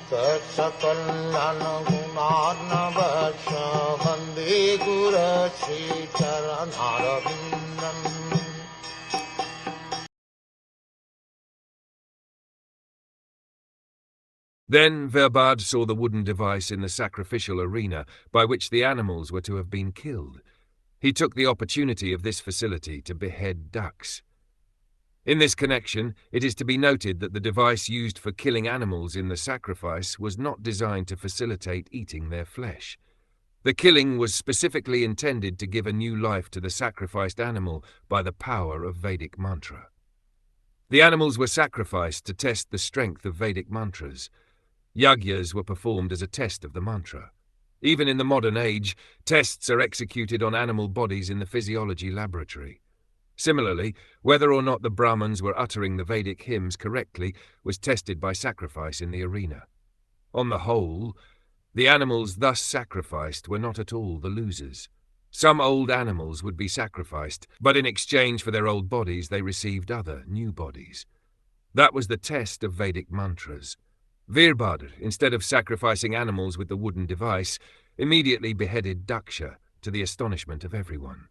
Saksakallan gunarnavasya Vande Guru Sri Charanaravindan. Then Virabhadra saw the wooden device in the sacrificial arena by which the animals were to have been killed. He took the opportunity of this facility to behead ducks. In this connection, it is to be noted that the device used for killing animals in the sacrifice was not designed to facilitate eating their flesh. The killing was specifically intended to give a new life to the sacrificed animal by the power of Vedic mantra. The animals were sacrificed to test the strength of Vedic mantras. Yajnas were performed as a test of the mantra. Even in the modern age, tests are executed on animal bodies in the physiology laboratory. Similarly, whether or not the Brahmins were uttering the Vedic hymns correctly was tested by sacrifice in the arena. On the whole, the animals thus sacrificed were not at all the losers. Some old animals would be sacrificed, but in exchange for their old bodies they received other, new bodies. That was the test of Vedic mantras. Virabhadra, instead of sacrificing animals with the wooden device, immediately beheaded Daksha, to the astonishment of everyone.